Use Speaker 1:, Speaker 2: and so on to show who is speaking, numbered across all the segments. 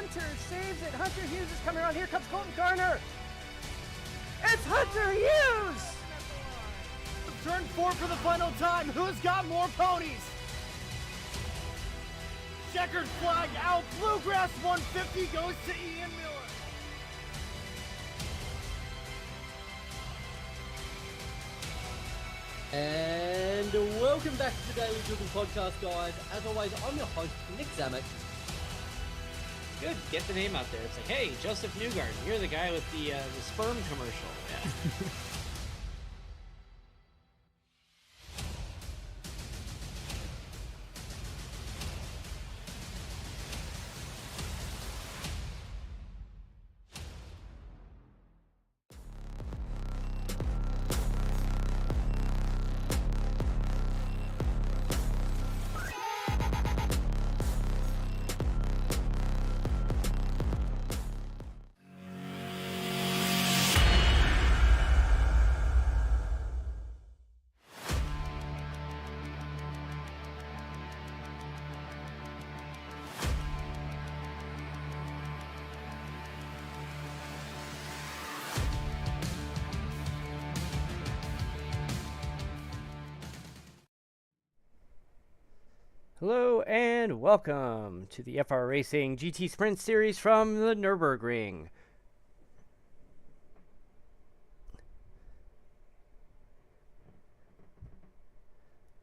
Speaker 1: Hunter saves it. Hunter Hughes is coming around. Here comes Colton Garner. It's Hunter Hughes!
Speaker 2: Turn 4 for the final time. Who's got more ponies? Checkered flag out. Bluegrass 150 goes to Ian Miller.
Speaker 3: And welcome back to the Daily Driven Podcast, guys. As always, I'm your host, Nick Zammit.
Speaker 4: Good, get the name out there. It's like, hey, Joseph Newgarden, you're the guy with the sperm commercial. Yeah.
Speaker 1: Hello and welcome to the iRacing GT Sprint Series from the Nürburgring.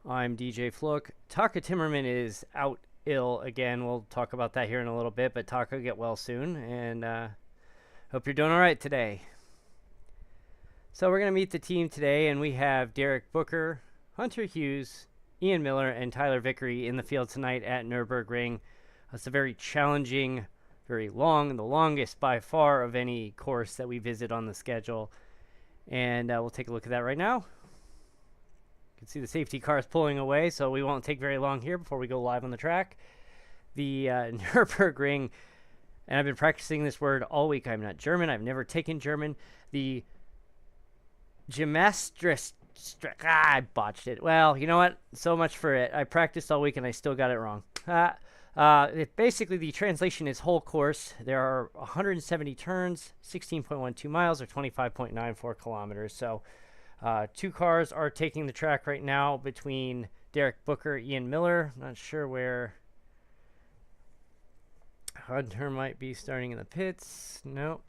Speaker 1: I'm DJ Fluck. Taka Timmerman is out ill again. We'll talk about that here in a little bit, but Taka will get well soon, and hope you're doing all right today. So we're going to meet the team today, and we have Derek Booker, Hunter Hughes, Ian Miller, and Tyler Vickery in the field tonight at Nürburgring. It's a very challenging, very long, the longest by far of any course that we visit on the schedule. And we'll take a look at that right now. You can see the safety cars pulling away, so we won't take very long here before we go live on the track. The Nürburgring, and I've been practicing this word all week. I'm not German. I've never taken German. The I botched it. Well, you know what? So much for it. I practiced all week and I still got it wrong. Basically, the translation is whole course. There are 170 turns, 16.12 miles, or 25.94 kilometers. So 2 cars are taking the track right now between Derek Booker, Ian Miller. Not sure where Hunter might be starting in the pits. Nope.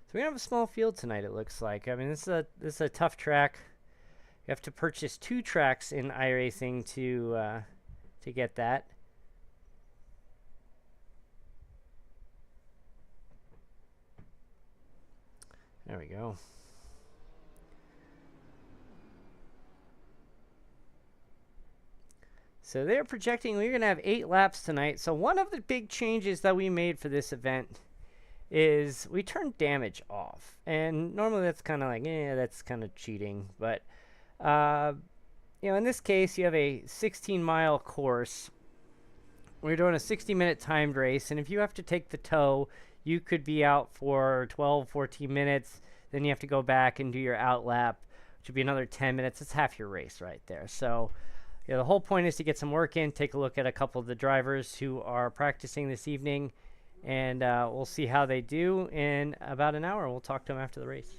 Speaker 1: So we have a small field tonight, it looks like. I mean, this is a tough track. You have to purchase 2 tracks in iRacing to get that. There we go. So they're projecting we're going to have 8 laps tonight. So one of the big changes that we made for this event is we turned damage off. And normally that's kind of like, that's kind of cheating. But in this case, you have a 16-mile course. We're doing a 60-minute timed race, and if you have to take the tow, you could be out for 12, 14 minutes. Then you have to go back and do your out lap, which would be another 10 minutes. It's half your race right there. So the whole point is to get some work in, take a look at a couple of the drivers who are practicing this evening, and we'll see how they do in about an hour. We'll talk to them after the race.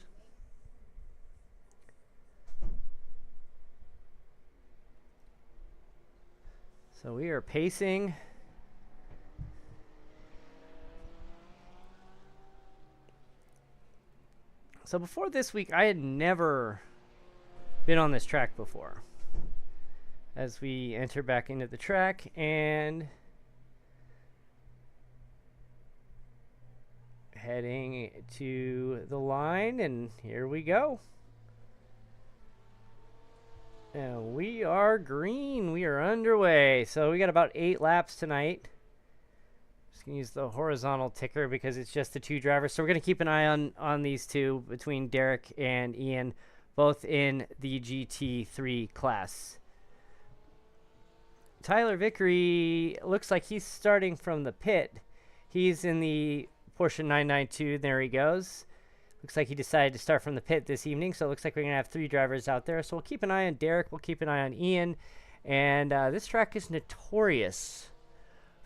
Speaker 1: So we are pacing. So before this week, I had never been on this track before. As we enter back into the track, and heading to the line, and here we go. And we are green. We are underway. So we got about 8 laps tonight. Just going to use the horizontal ticker because it's just the 2 drivers. So we're going to keep an eye on these 2 between Derek and Ian, both in the GT3 class. Tyler Vickery looks like he's starting from the pit. He's in the Porsche 992. There he goes. Looks like he decided to start from the pit this evening, so it looks like we're going to have 3 drivers out there. So we'll keep an eye on Derek. We'll keep an eye on Ian. And this track is notorious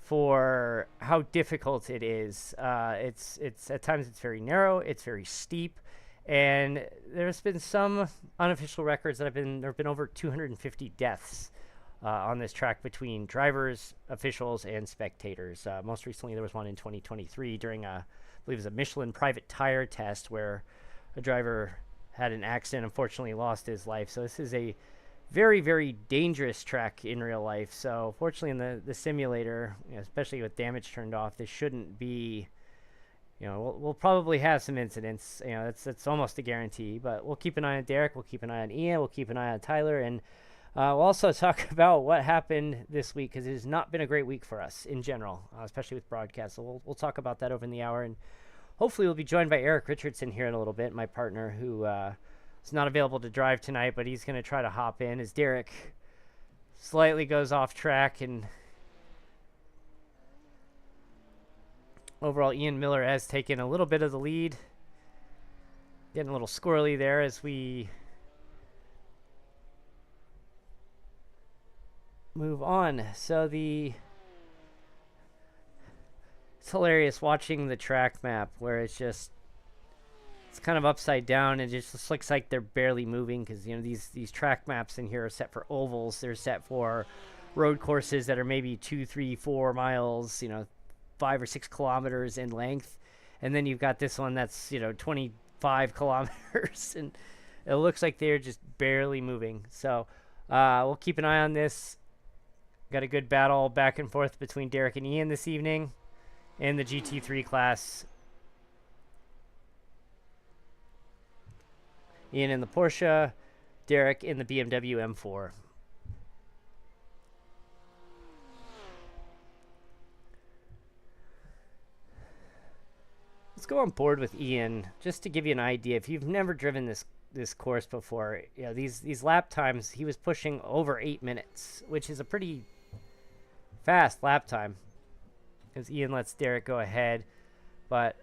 Speaker 1: for how difficult it is. It's at times it's very narrow, it's very steep, and there's been some unofficial records that there have been over 250 deaths on this track between drivers, officials, and spectators. Most recently, there was one in 2023 during I believe it was a Michelin private tire test where a driver had an accident, unfortunately lost his life. So this is a very, very dangerous track in real life. So fortunately in the simulator, especially with damage turned off, this shouldn't be, we'll probably have some incidents. That's almost a guarantee, but we'll keep an eye on Derek. We'll keep an eye on Ian. We'll keep an eye on Tyler. And we'll also talk about what happened this week, because it has not been a great week for us in general, especially with broadcast. So we'll talk about that over in the hour. And hopefully we'll be joined by Eric Richardson here in a little bit, my partner, who is not available to drive tonight, but he's going to try to hop in as Derek slightly goes off track. And overall, Ian Miller has taken a little bit of the lead. Getting a little squirrely there as we move on. So it's hilarious watching the track map where it's kind of upside down, and it just looks like they're barely moving, because these track maps in here are set for ovals. They're set for road courses that are maybe 2, 3, 4 miles, 5 or 6 kilometers in length, and then you've got this one that's 25 kilometers, and it looks like they're just barely moving. So we'll keep an eye on this. Got a good battle back and forth between Derek and Ian this evening in the GT3 class. Ian in the Porsche, Derek in the BMW M4. Let's go on board with Ian just to give you an idea. If you've never driven this course before, these lap times, he was pushing over 8 minutes, which is a pretty fast lap time, as Ian lets Derek go ahead. But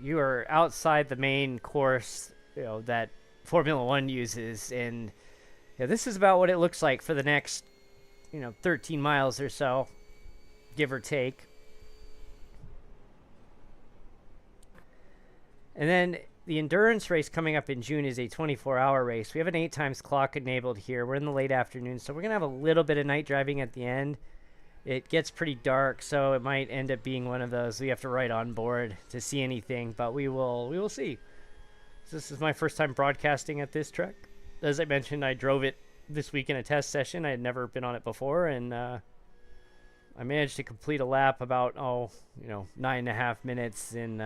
Speaker 1: you are outside the main course, that Formula One uses, and this is about what it looks like for the next, 13 miles or so, give or take. And then the endurance race coming up in June is a 24-hour race. We have an 8 times clock enabled here. We're in the late afternoon, so we're going to have a little bit of night driving at the end. It gets pretty dark, so it might end up being one of those we have to ride on board to see anything, but we will see. So this is my first time broadcasting at this track. As I mentioned, I drove it this week in a test session. I had never been on it before, and I managed to complete a lap about 9.5 minutes in.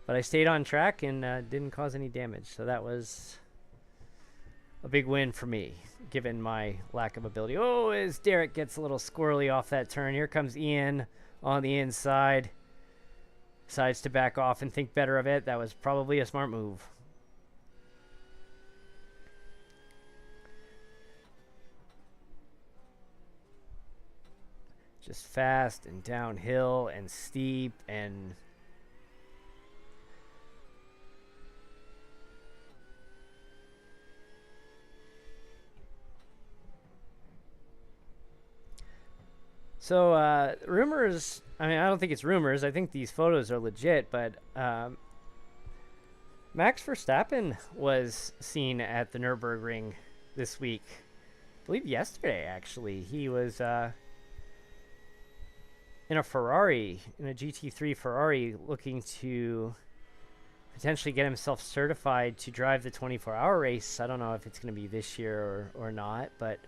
Speaker 1: But I stayed on track and didn't cause any damage, so that was a big win for me, given my lack of ability. Oh, as Derek gets a little squirrely off that turn. Here comes Ian on the inside. Decides to back off and think better of it. That was probably a smart move. Just fast and downhill and steep and... So, rumors, I don't think it's rumors. I think these photos are legit, but Max Verstappen was seen at the Nürburgring this week. I believe yesterday, actually. He was in a Ferrari, in a GT3 Ferrari, looking to potentially get himself certified to drive the 24-hour race. I don't know if it's going to be this year or not, but...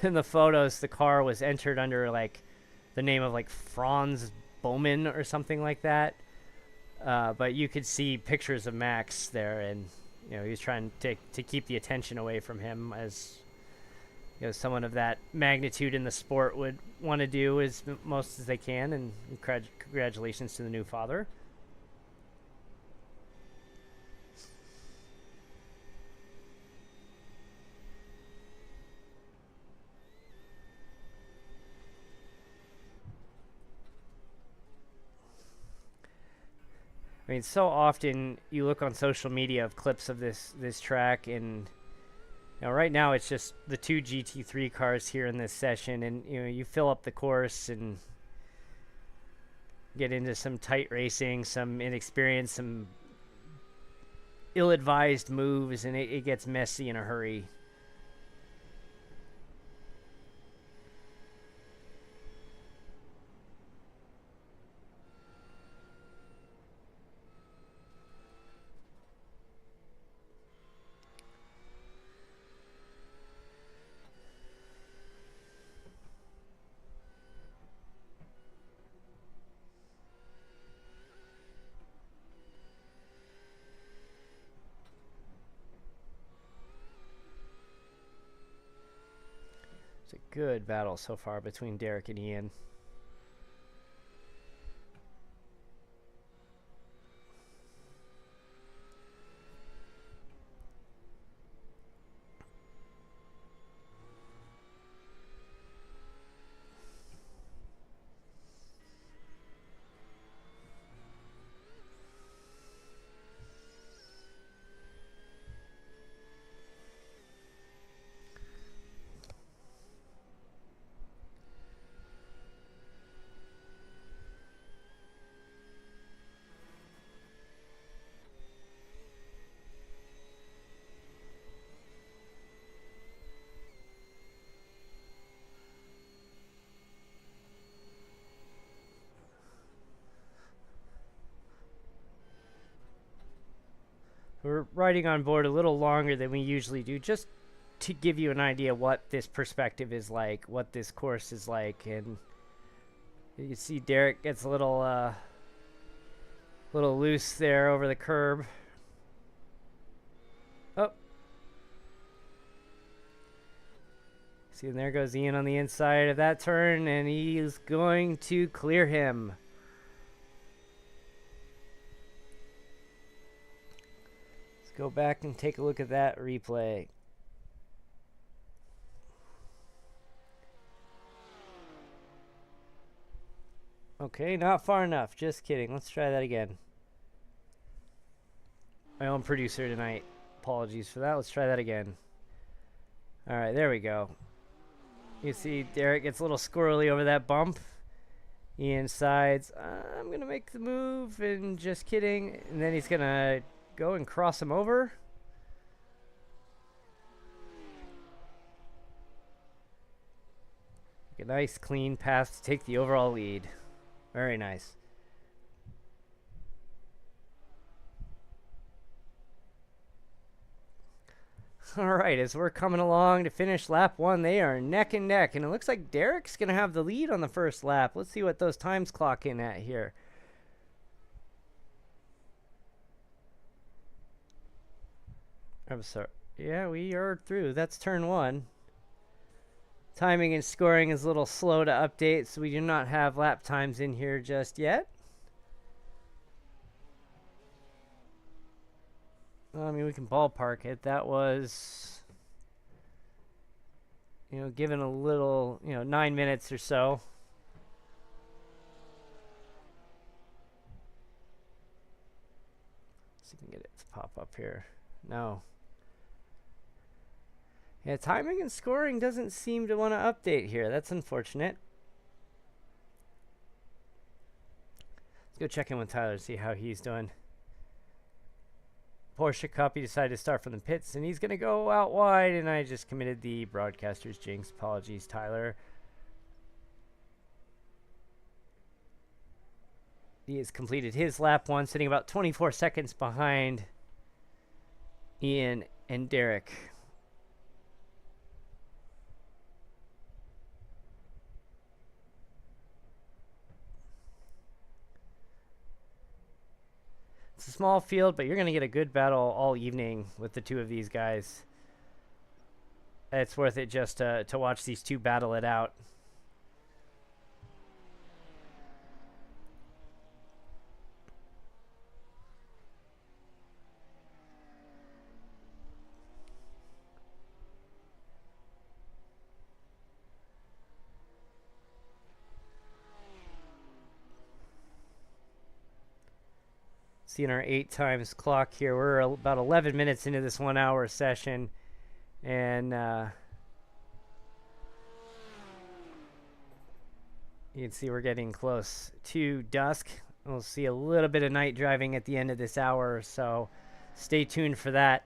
Speaker 1: in the photos, the car was entered under the name of Franz Bowman or something like that. But you could see pictures of Max there, and he was trying to keep the attention away from him, as someone of that magnitude in the sport would want to do as most as they can. And congratulations to the new father. So often you look on social media of clips of this track, and right now it's just the two GT3 cars here in this session, and you fill up the course and get into some tight racing, some inexperience, some ill-advised moves, and it gets messy in a hurry. It's a good battle so far between Derek and Ian. We're riding on board a little longer than we usually do, just to give you an idea what this perspective is like, what this course is like. And you can see Derek gets a little loose there over the curb. Oh. See, and there goes Ian on the inside of that turn, and he is going to clear him. Go back and take a look at that replay. Okay, not far enough. Just kidding. Let's try that again. My own producer tonight. Apologies for that. Let's try that again. All right, there we go. You see Derek gets a little squirrely over that bump. Ian sides. I'm going to make the move, and just kidding. And then he's going to go and cross him over. A nice clean pass to take the overall lead. Very nice. All right, as we're coming along to finish lap 1, they are neck and neck, and it looks like Derek's going to have the lead on the first lap. Let's see what those times clock in at here. I'm sorry. Yeah, we are through. That's turn 1. Timing and scoring is a little slow to update, so we do not have lap times in here just yet. I mean, we can ballpark it. That was, given a little, 9 minutes or so. Let's see if we can get it to pop up here. No. Yeah, timing and scoring doesn't seem to want to update here. That's unfortunate. Let's go check in with Tyler to see how he's doing. Porsche Cup, he decided to start from the pits, and he's going to go out wide, and I just committed the broadcaster's jinx. Apologies, Tyler. He has completed his lap 1, sitting about 24 seconds behind Ian and Derek. It's a small field, but you're going to get a good battle all evening with the two of these guys. It's worth it just to watch these two battle it out. Seeing our 8 times clock here. We're about 11 minutes into this 1 hour session. And you can see we're getting close to dusk. We'll see a little bit of night driving at the end of this hour, so stay tuned for that.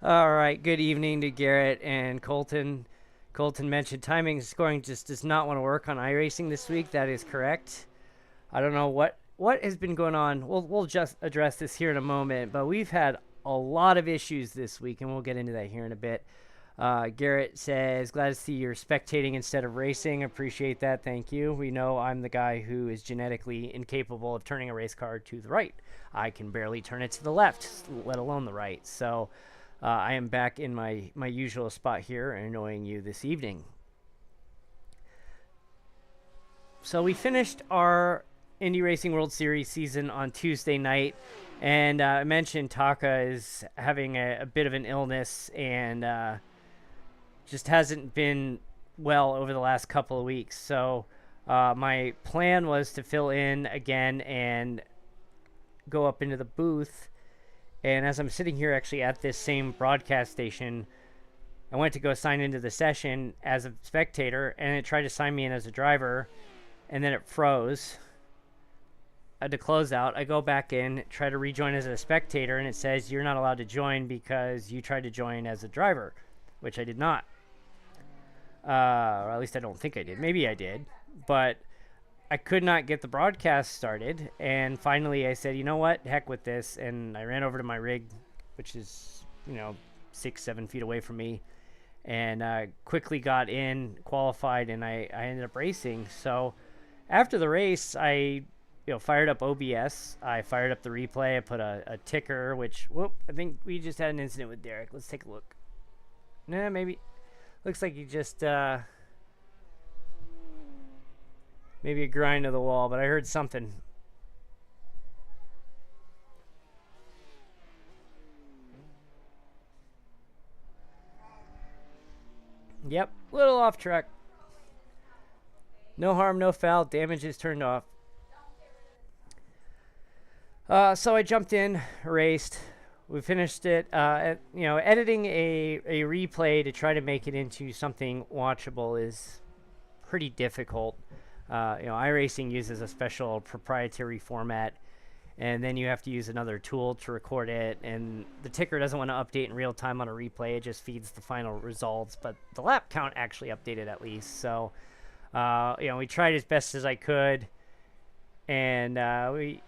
Speaker 1: All right, good evening to Garrett and Colton. Colton mentioned timing scoring just does not want to work on iRacing this week. That is correct. I don't know what has been going on. We'll just address this here in a moment, but we've had a lot of issues this week, and we'll get into that here in a bit. Garrett says, glad to see you're spectating instead of racing. Appreciate that. Thank you. We know I'm the guy who is genetically incapable of turning a race car to the right. I can barely turn it to the left, let alone the right. So I am back in my usual spot here, annoying you this evening. So we finished our Indy Racing World Series season on Tuesday night, and I mentioned Taka is having a bit of an illness and just hasn't been well over the last couple of weeks. So my plan was to fill in again and go up into the booth. And as I'm sitting here actually at this same broadcast station, I went to go sign into the session as a spectator, and it tried to sign me in as a driver, and then it froze. I had to close out. I go back in, try to rejoin as a spectator, and it says you're not allowed to join because you tried to join as a driver, which I did not. Or at least I don't think I did. Maybe I did, but I could not get the broadcast started. And finally I said, you know what, heck with this. And I ran over to my rig, which is, 6-7 feet away from me, and quickly got in, qualified, and I ended up racing. So after the race, I fired up OBS. I fired up the replay. I put a ticker, which, I think we just had an incident with Derek. Let's take a look. Nah, maybe. Looks like he just, maybe a grind to the wall, but I heard something. Yep, little off track. No harm, no foul. Damage is turned off. So I jumped in, raced. We finished it. Editing a replay to try to make it into something watchable is pretty difficult. iRacing uses a special proprietary format, and then you have to use another tool to record it, and the ticker doesn't want to update in real time on a replay. It just feeds the final results, but the lap count actually updated at least. So we tried as best as I could, and we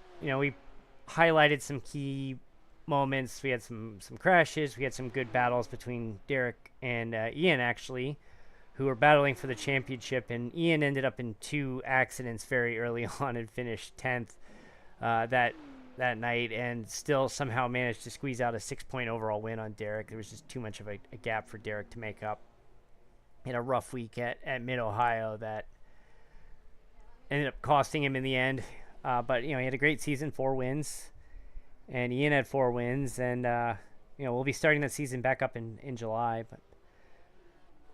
Speaker 1: highlighted some key moments. We had some crashes. We had some good battles between Derek and Ian, actually, who were battling for the championship, and Ian ended up in 2 accidents very early on and finished 10th that night, and still somehow managed to squeeze out a 6-point overall win on Derek. There was just too much of a gap for Derek to make up in a rough week at Mid-Ohio that ended up costing him in the end. But he had a great season, 4 wins, and Ian had 4 wins, and we'll be starting that season back up in July. But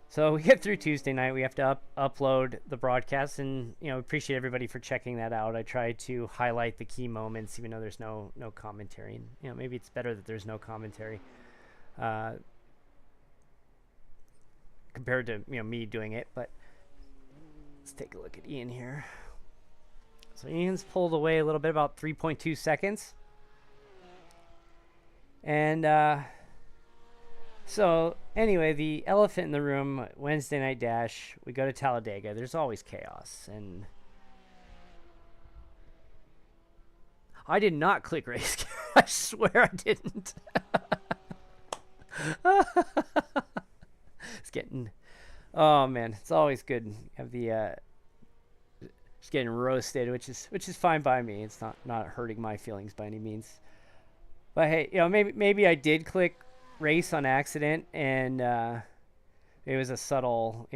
Speaker 1: so we get through Tuesday night. We have to upload the broadcast, and appreciate everybody for checking that out. I try to highlight the key moments, even though there's no commentary. And maybe it's better that there's no commentary compared to me doing it. But let's take a look at Ian here. So Ian's pulled away a little bit, about 3.2 seconds. And so anyway, the elephant in the room, Wednesday night dash, we go to Talladega. There's always chaos. And I did not click race. I swear I didn't. It's getting, oh man, it's always good to have the, just getting roasted, which is fine by me. It's not hurting my feelings by any means. But hey, maybe I did click race on accident, and it was a subtle,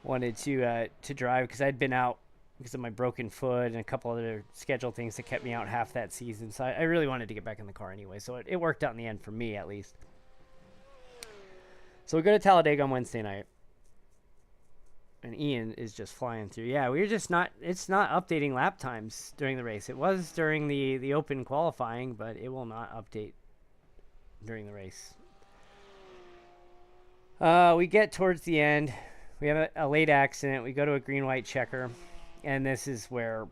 Speaker 1: wanted to drive because I'd been out because of my broken foot and a couple other scheduled things that kept me out half that season. So I really wanted to get back in the car anyway. So it worked out in the end for me, at least. So we go to Talladega on Wednesday night. And Ian is just flying through. Yeah, we're just not, it's not updating lap times during the race. It was during the open qualifying, but it will not update during the race. We get towards the end. We have a late accident. We go to a green-white checker. And this is where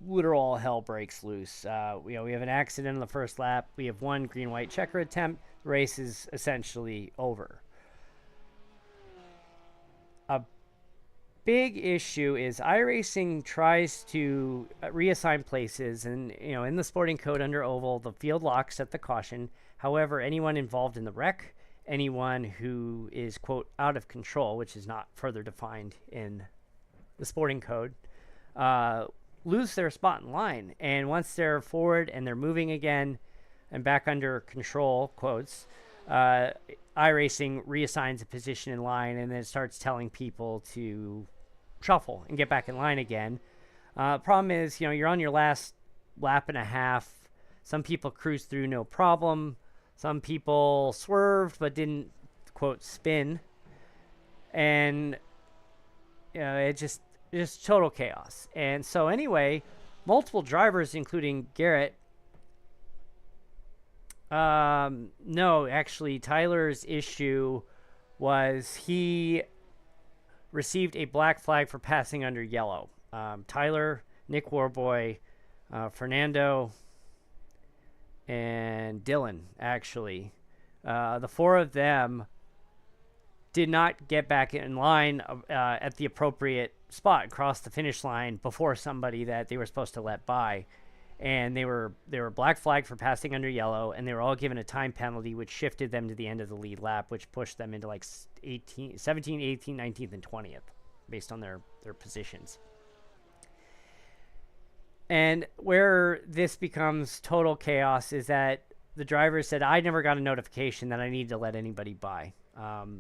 Speaker 1: literal hell breaks loose. We have an accident in the first lap. We have one green-white checker attempt. The race is essentially over. A big issue is iRacing tries to reassign places, and in the sporting code under oval, the field locks at the caution. However, anyone involved in the wreck, anyone who is, quote, out of control, which is not further defined in the sporting code, lose their spot in line. And once they're forward and they're moving again and back under control, quotes, iRacing reassigns a position in line, and then it starts telling people to shuffle and get back in line again. Problem is, you're on your last lap and a half. Some people cruised through no problem. Some people swerved but didn't, quote, spin. And it just total chaos. And so anyway, multiple drivers, including Garrett. No, actually, Tyler's issue was he received a black flag for passing under yellow. Tyler, Nick Warboy, Fernando, and Dylan, actually. The four of them did not get back in line at the appropriate spot across the finish line before somebody that they were supposed to let by. And they were black flagged for passing under yellow, and they were all given a time penalty, which shifted them to the end of the lead lap, which pushed them into like 17, 18, 19th, and 20th, based on their positions. And where this becomes total chaos is that the driver said, I never got a notification that I needed to let anybody by.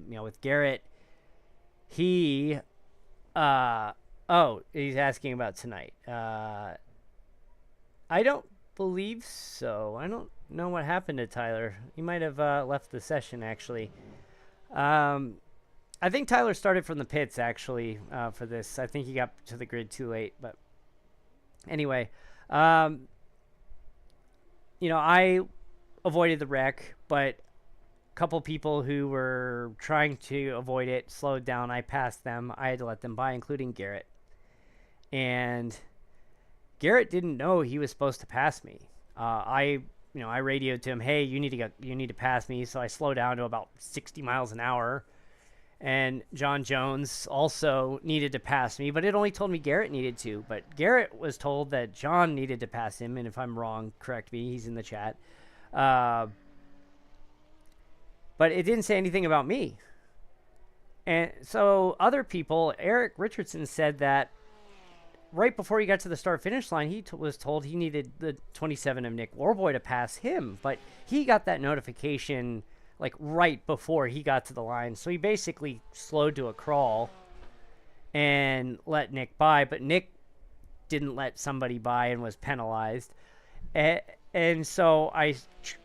Speaker 1: With Garrett, he's asking about tonight. I don't believe so. I don't know what happened to Tyler. He might have left the session, actually. I think Tyler started from the pits, actually, for this. I think he got to the grid too late. But anyway, I avoided the wreck, but a couple people who were trying to avoid it slowed down. I passed them. I had to let them by, including Garrett. And Garrett didn't know he was supposed to pass me. I radioed to him, hey, you need to pass me. So I slowed down to about 60 miles an hour. And John Jones also needed to pass me, but it only told me Garrett needed to. But Garrett was told that John needed to pass him, and if I'm wrong, correct me. He's in the chat. But it didn't say anything about me. And so other people, Eric Richardson said that right before he got to the start-finish line, he was told he needed the 27 of Nick Warboy to pass him, but he got that notification like right before he got to the line. So he basically slowed to a crawl and let Nick by, but Nick didn't let somebody by and was penalized. And so I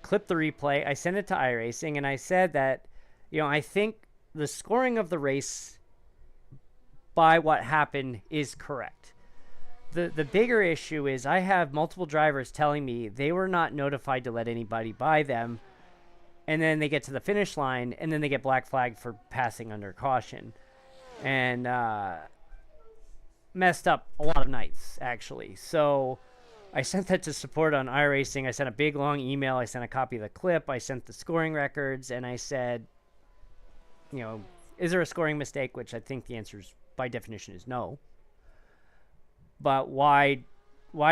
Speaker 1: clipped the replay. I sent it to iRacing, and I said that, I think the scoring of the race by what happened is correct. The bigger issue is I have multiple drivers telling me they were not notified to let anybody by them, and then they get to the finish line, and then they get black flagged for passing under caution. And messed up a lot of nights, actually. So I sent that to support on iRacing. I sent a big, long email. I sent a copy of the clip. I sent the scoring records, and I said, is there a scoring mistake? Which I think the answer is, by definition, is no. But why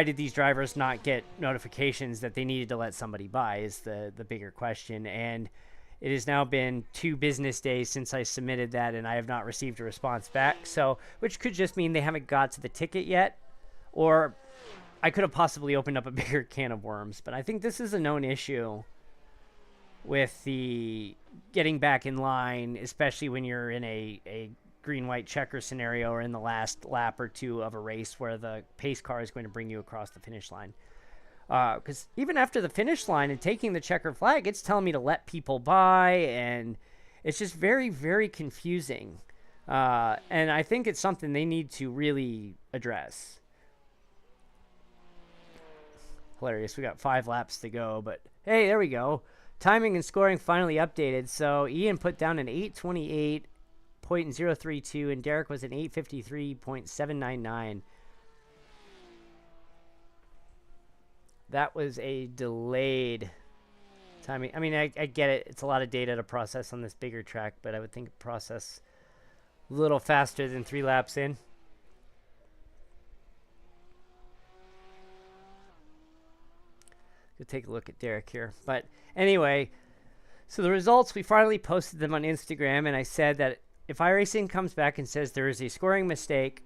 Speaker 1: did these drivers not get notifications that they needed to let somebody by is the bigger question. And it has now been 2 business days since I submitted that, and I have not received a response back. So, which could just mean they haven't got to the ticket yet, or I could have possibly opened up a bigger can of worms. But I think this is a known issue with the getting back in line, especially when you're in a green-white checker scenario or in the last lap or two of a race where the pace car is going to bring you across the finish line. Because even after the finish line and taking the checker flag, it's telling me to let people by, and It's just very, very confusing. And I think it's something they need to really address. Hilarious. We got 5 laps to go, but hey, there we go. Timing and scoring finally updated. So Ian put down an 8:28.032, and Derek was an 8:53.799. That was a delayed timing. I mean, I get it. It's a lot of data to process on this bigger track, but I would think it process a little faster than 3 laps in. Go take a look at Derek here. But anyway, so the results, we finally posted them on Instagram, and I said that if iRacing comes back and says there is a scoring mistake,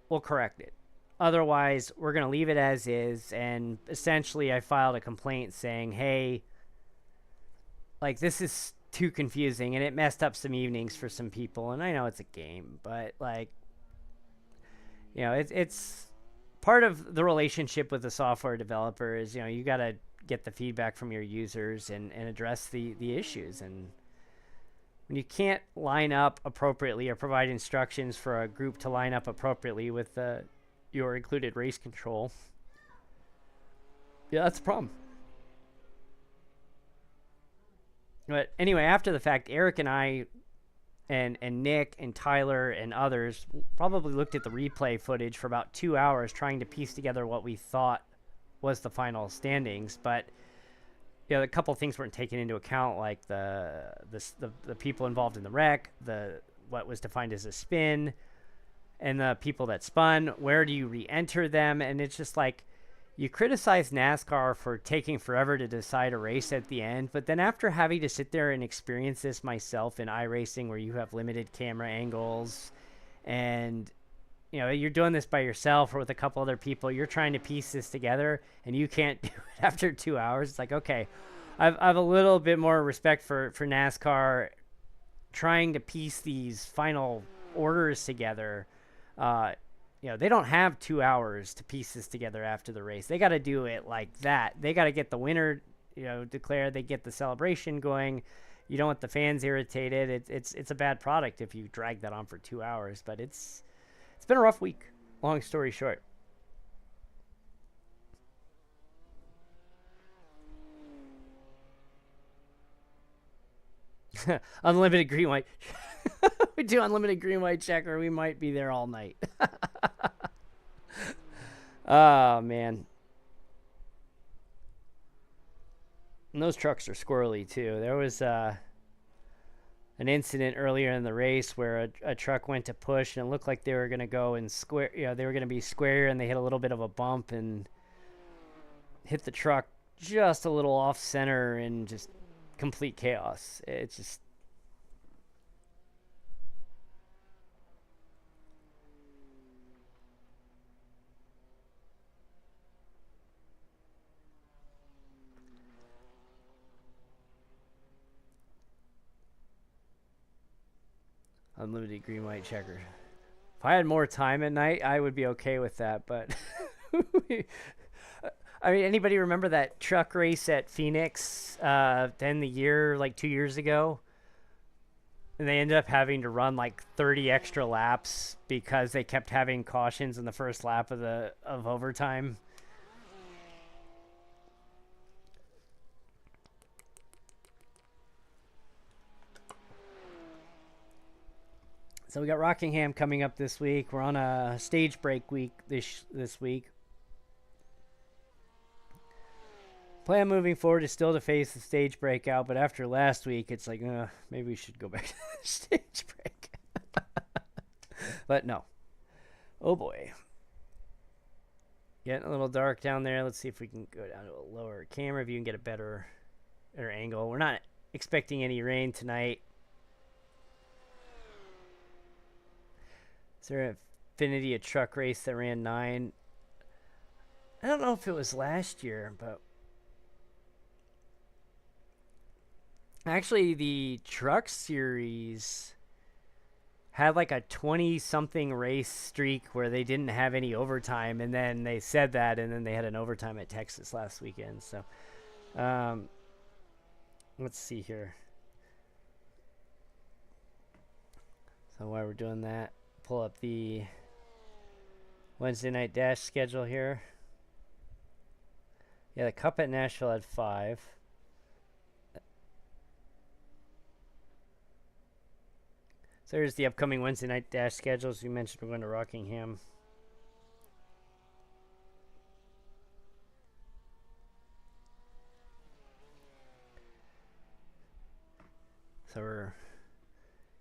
Speaker 1: we'll correct it. Otherwise, we're going to leave it as is. And essentially, I filed a complaint saying, hey, like, this is too confusing, and it messed up some evenings for some people. And I know it's a game, but, like, you know, it's part of the relationship with the software developer is, you know, you got to get the feedback from your users and address the issues. And when you can't line up appropriately or provide instructions for a group to line up appropriately with your included race control, yeah, that's a problem. But anyway, after the fact, Eric and I and Nick and Tyler and others probably looked at the replay footage for about 2 hours trying to piece together what we thought was the final standings. But you know, a couple of things weren't taken into account, like the people involved in the wreck, what was defined as a spin, and the people that spun. Where do you re-enter them? And it's just like, you criticize NASCAR for taking forever to decide a race at the end, but then after having to sit there and experience this myself in iRacing, where you have limited camera angles, and you know, you're doing this by yourself or with a couple other people, you're trying to piece this together, and you can't do it after 2 hours. It's like, okay, I've a little bit more respect for NASCAR trying to piece these final orders together. You know, they don't have 2 hours to piece this together after the race. They got to do it like that. They got to get the winner, you know, declared. They get the celebration going. You don't want the fans irritated. It's a bad product if you drag that on for 2 hours. But it's been a rough week. Long story short. Unlimited green white. We do unlimited green white checker. We might be there all night. Oh, man. And those trucks are squirrely, too. There was an incident earlier in the race where a truck went to push, and it looked like they were going to go and square. You know, they were going to be square, and they hit a little bit of a bump and hit the truck just a little off center, and just complete chaos. It's just. Unlimited green white checker. If I had more time at night, I would be okay with that, but I mean, anybody remember that truck race at Phoenix then the year, like 2 years ago? And they ended up having to run like 30 extra laps because they kept having cautions in the first lap of overtime. So we got Rockingham coming up this week. We're on a stage break week this week. Plan moving forward is still to face the stage breakout, but after last week, it's like, maybe we should go back to the stage break. But no. Oh boy. Getting a little dark down there. Let's see if we can go down to a lower camera view and get a better angle. We're not expecting any rain tonight. Is there an Infinity, a truck race that ran 9? I don't know if it was last year, but actually the truck series had like a 20-something race streak where they didn't have any overtime, and then they said that, and then they had an overtime at Texas last weekend. So let's see here. So while we're doing that, pull up the Wednesday night dash schedule here. Yeah, the Cup at Nashville at 5. So here's the upcoming Wednesday night dash schedule. As we mentioned, we're going to Rockingham. So we're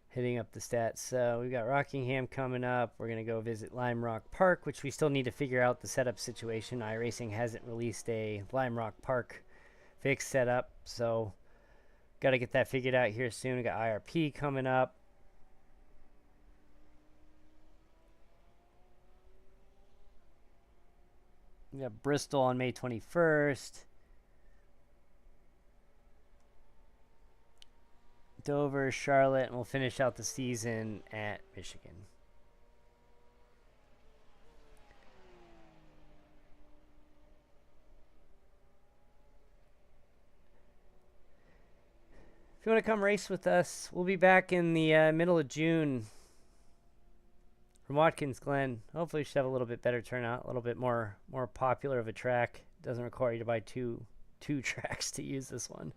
Speaker 1: hitting up the stats. So we've got Rockingham coming up. We're going to go visit Lime Rock Park, which we still need to figure out the setup situation. iRacing hasn't released a Lime Rock Park fixed setup, so got to get that figured out here soon. We got IRP coming up. We got Bristol on May 21st. Dover, Charlotte, and we'll finish out the season at Michigan. If you want to come race with us, we'll be back in the middle of June from Watkins Glen. Hopefully we should have a little bit better turnout, a little bit more popular of a track. Doesn't require you to buy two tracks to use this one.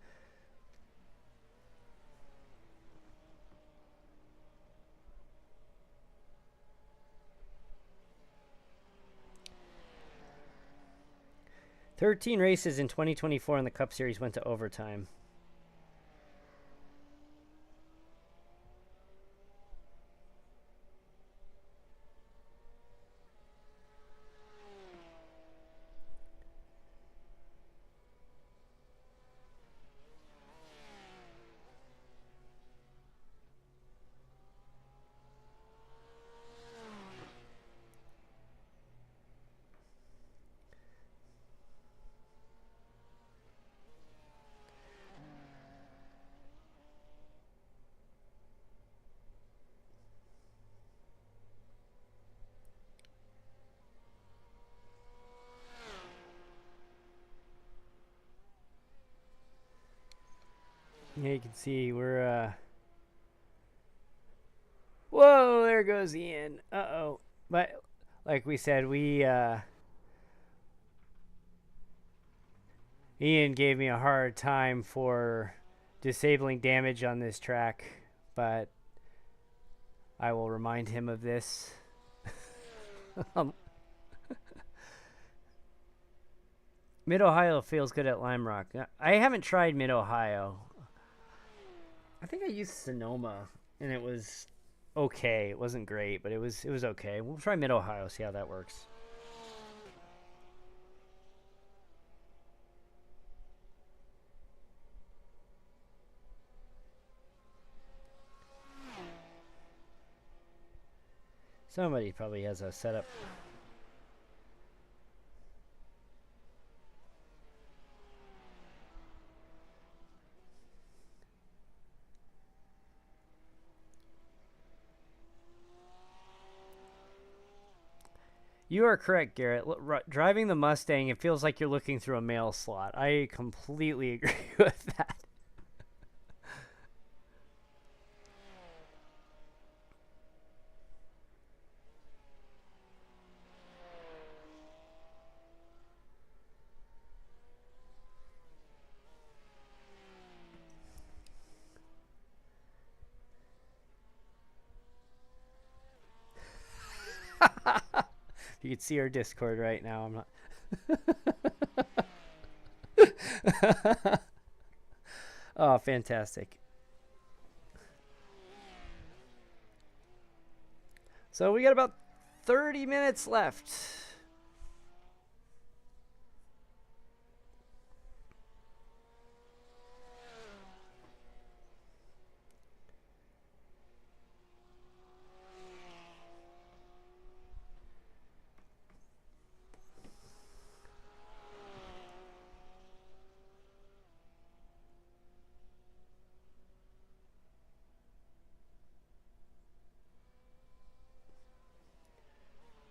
Speaker 1: "13 races in 2024 in the Cup Series went to overtime. Yeah, you can see we're whoa, there goes Ian. Uh-oh. But like we said, Ian gave me a hard time for disabling damage on this track, but I will remind him of this. Mid-Ohio feels good at Lime Rock. I haven't tried Mid-Ohio. I think I used Sonoma, and it was okay. It wasn't great, but it was okay. We'll try Mid-Ohio, see how that works. Somebody probably has a setup. You are correct, Garrett. Driving the Mustang, it feels like you're looking through a mail slot. I completely agree with that. You can see our Discord right now. I'm not. Oh, fantastic. So we got about 30 minutes left.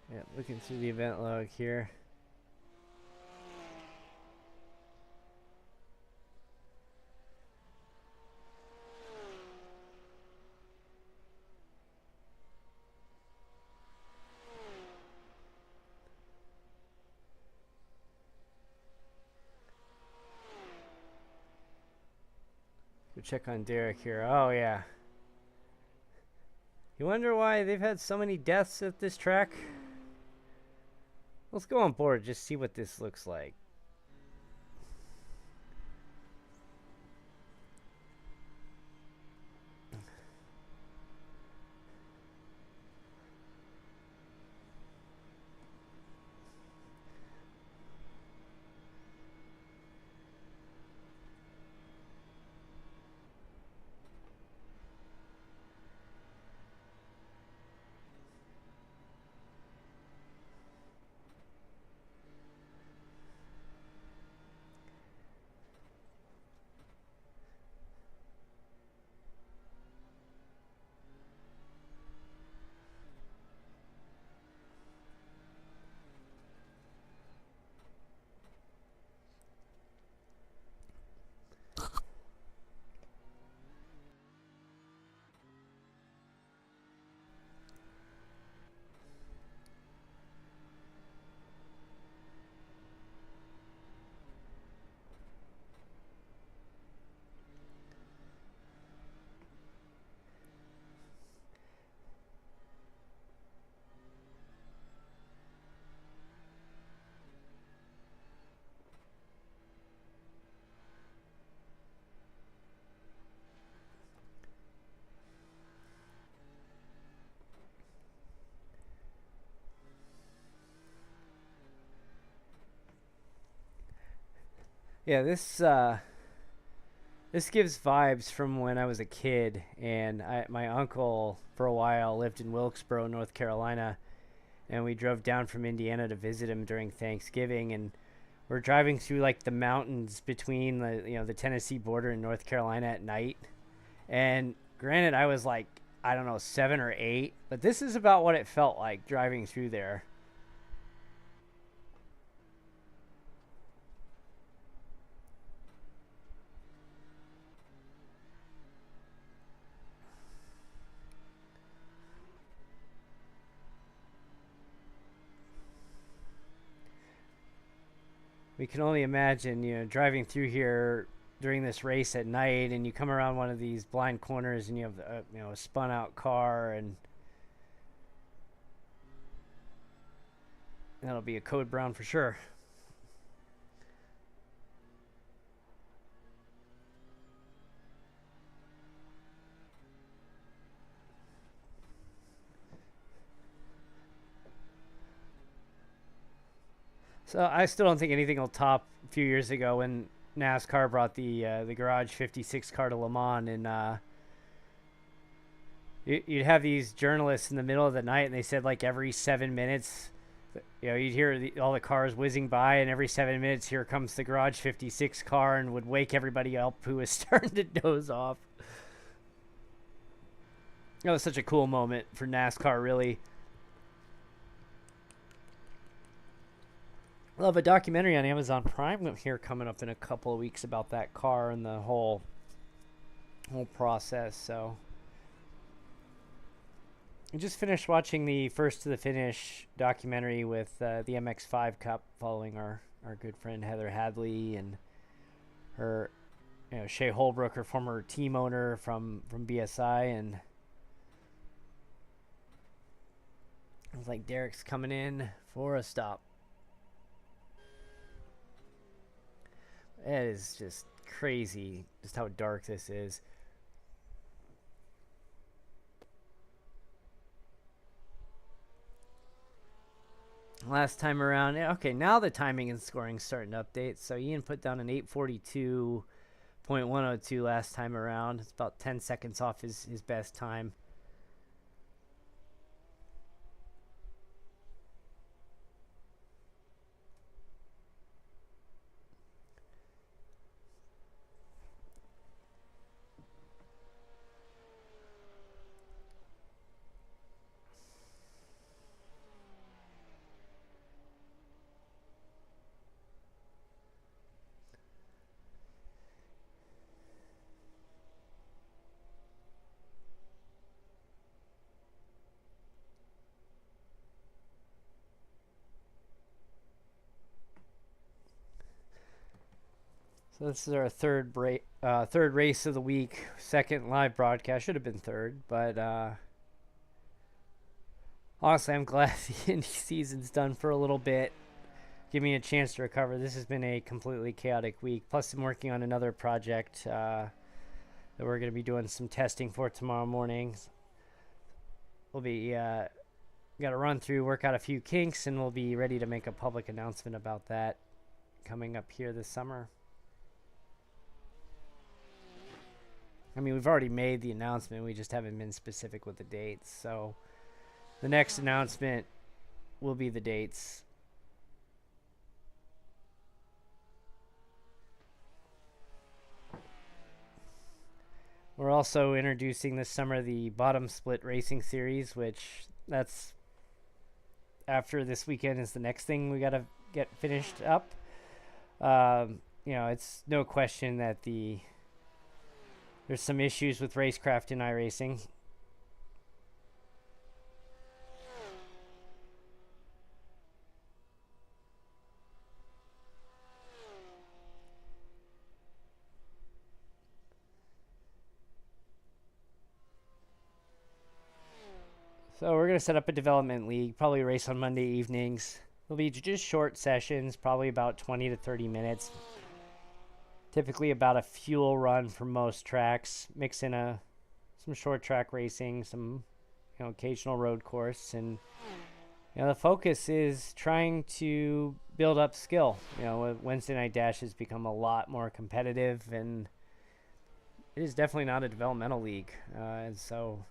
Speaker 1: Yeah, looking through the event log here. Go check on Derek here. Oh, yeah. You wonder why they've had so many deaths at this track? Let's go on board, just see what this looks like. Yeah, this gives vibes from when I was a kid, and my uncle for a while lived in Wilkesboro, North Carolina, and we drove down from Indiana to visit him during Thanksgiving, and we're driving through like the mountains between the Tennessee border and North Carolina at night. And granted, I was like, I don't know, 7 or 8, but this is about what it felt like driving through there. We can only imagine, driving through here during this race at night, and you come around one of these blind corners, and you have a spun out car, and that'll be a code brown for sure. So I still don't think anything will top a few years ago when NASCAR brought the Garage 56 car to Le Mans, and you'd have these journalists in the middle of the night, and they said like every 7 minutes, you'd hear all the cars whizzing by, and every 7 minutes here comes the Garage 56 car, and would wake everybody up who was starting to doze off. That was such a cool moment for NASCAR, really. Love a documentary on Amazon Prime here coming up in a couple of weeks about that car and the whole process. So I just finished watching the First to the Finish documentary with the MX5 Cup, following our good friend Heather Hadley and her, Shea Holbrook, her former team owner from BSI, and I was like, Derek's coming in for a stop. It is just crazy just how dark this is. Last time around, okay, now the timing and scoring starting to update. So Ian put down an 8:42.102 last time around. It's about 10 seconds off his best time. So this is our third race of the week, second live broadcast. Should have been third, but honestly, I'm glad the Indy season's done for a little bit. Give me a chance to recover. This has been a completely chaotic week. Plus, I'm working on another project that we're going to be doing some testing for tomorrow morning. We'll be got to run through, work out a few kinks, and we'll be ready to make a public announcement about that coming up here this summer. I mean, we've already made the announcement. We just haven't been specific with the dates. So the next announcement will be the dates. We're also introducing this summer the Bottom Split Racing Series, which that's after this weekend is the next thing we got to get finished up. You know, it's no question that there's some issues with racecraft in iRacing. So we're going to set up a development league, probably race on Monday evenings. It'll be just short sessions, probably about 20 to 30 minutes. Typically about a fuel run for most tracks, mix in some short track racing, some occasional road course, and the focus is trying to build up skill. Wednesday Night Dash has become a lot more competitive, and it is definitely not a developmental league. And so,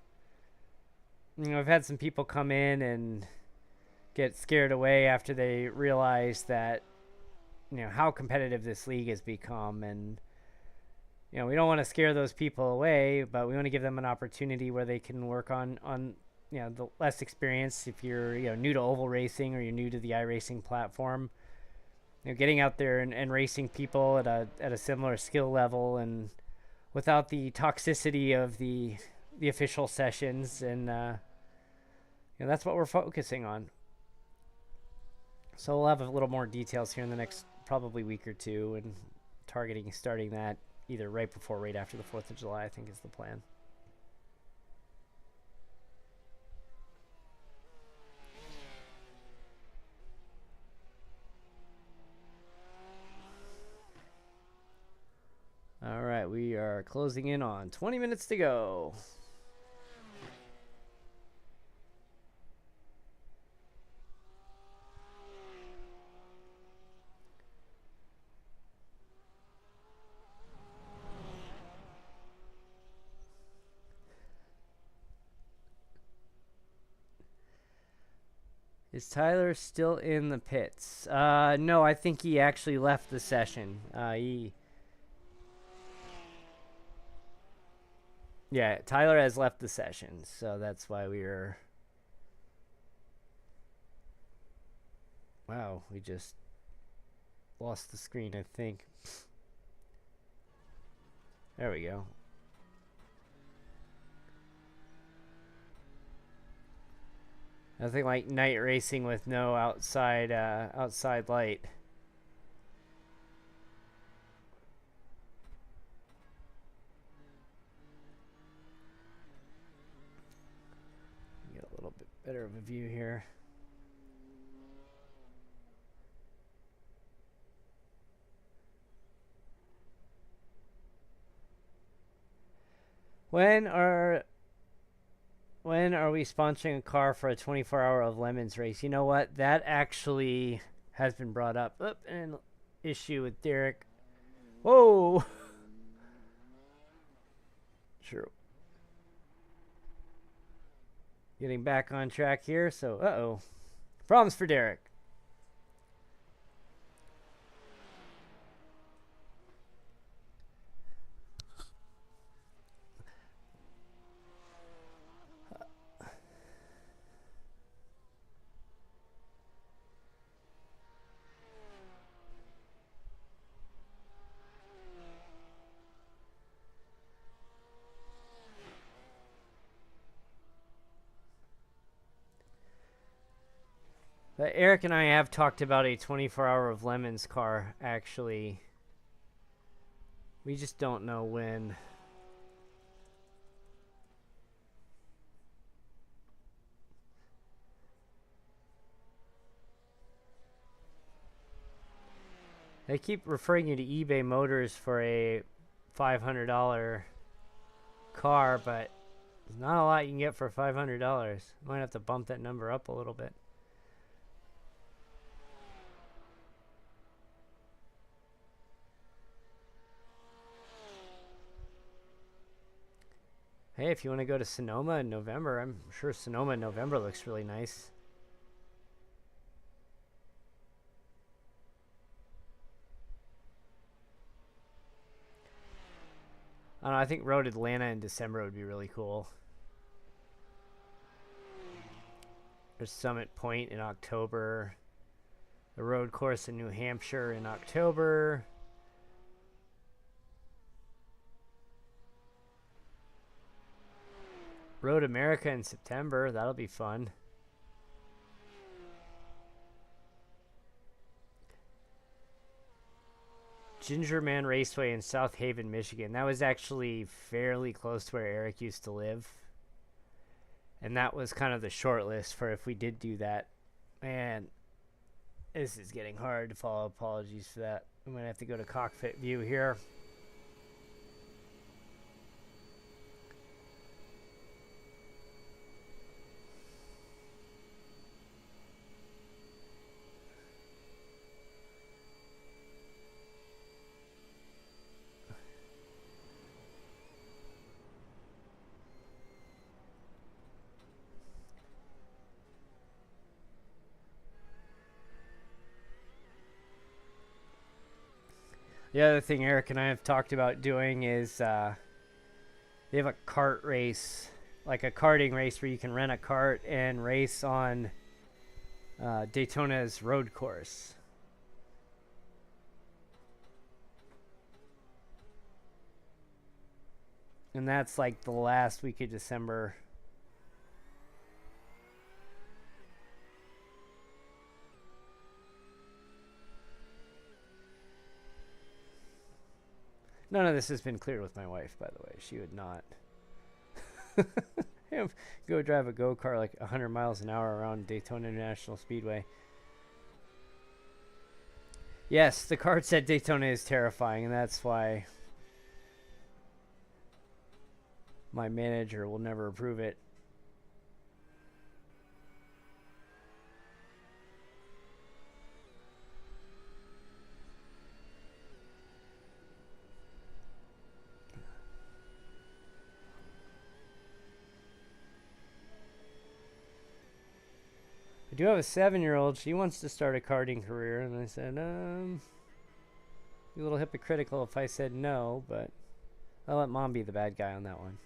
Speaker 1: I've had some people come in and get scared away after they realize that how competitive this league has become, and we don't want to scare those people away, but we want to give them an opportunity where they can work on the less experience. If you're new to oval racing or you're new to the iRacing platform, getting out there and racing people at a similar skill level and without the toxicity of the official sessions, and that's what we're focusing on. So we'll have a little more details here in the next probably week or two, and targeting starting that either right before or right after the 4th of July, I think is the plan. All right, we are closing in on 20 minutes to go. Is Tyler still in the pits? No, I think he actually left the session. Yeah, Tyler has left the session, so that's why we are... Wow, we just lost the screen, I think. There we go. Nothing like night racing with no outside light. Get a little bit better of a view here. When are we sponsoring a car for a 24-hour of Lemons race? You know what? That actually has been brought up. An issue with Derek. Whoa! True. Getting back on track here, so uh-oh. Problems for Derek. Eric and I have talked about a 24-hour of Lemons car, actually. We just don't know when. They keep referring you to eBay Motors for a $500 car, but there's not a lot you can get for $500. Might have to bump that number up a little bit. Hey, if you want to go to Sonoma in November, I'm sure Sonoma in November looks really nice. I don't know, I think Road Atlanta in December would be really cool. There's Summit Point in October. The road course in New Hampshire in October. Road America in September. That'll be fun. Ginger Man Raceway in South Haven, Michigan. That was actually fairly close to where Eric used to live. And that was kind of the short list for if we did do that. Man, this is getting hard to follow. Apologies for that. I'm going to have to go to cockpit view here. The other thing Eric and I have talked about doing is they have a kart race, like a karting race where you can rent a kart and race on Daytona's road course. And that's like the last week of December. None of this has been cleared with my wife, by the way. She would not go drive a go-kart like 100 miles an hour around Daytona International Speedway. Yes, the karts at Daytona is terrifying, and that's why my manager will never approve it. I do have a 7-year-old. She wants to start a karting career, and I said, be a little hypocritical if I said no, but I'll let Mom be the bad guy on that one.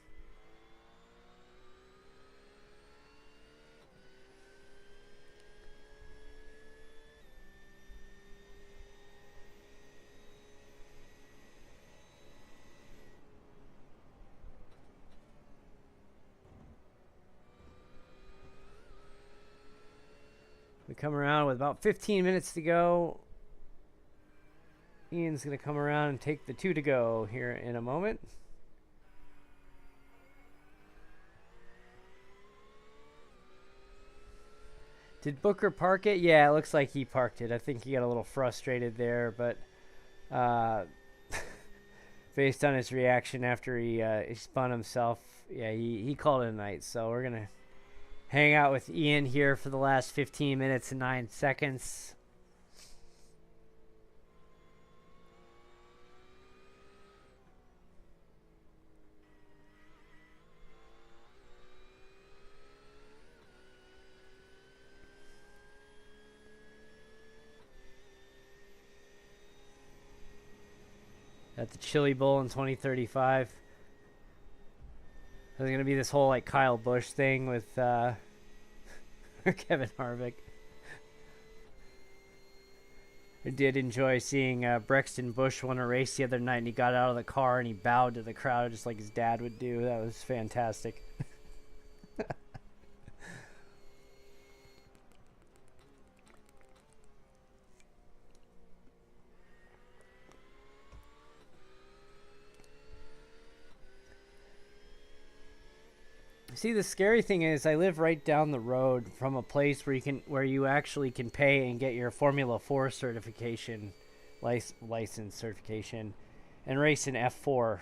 Speaker 1: We come around with about 15 minutes to go. Ian's going to come around and take the 2 to go here in a moment. Did Booker park it? Yeah, it looks like he parked it. I think he got a little frustrated there, but based on his reaction after he spun himself, yeah, he called it a night. So we're going to hang out with Ian here for the last 15 minutes and 9 seconds. At the Chili Bowl in 2035. There's going to be this whole like Kyle Busch thing with Kevin Harvick. I did enjoy seeing Brexton Busch won a race the other night, and he got out of the car and he bowed to the crowd just like his dad would do. That was fantastic. See, the scary thing is I live right down the road from a place where you actually can pay and get your Formula 4 certification, license certification, and race in F4.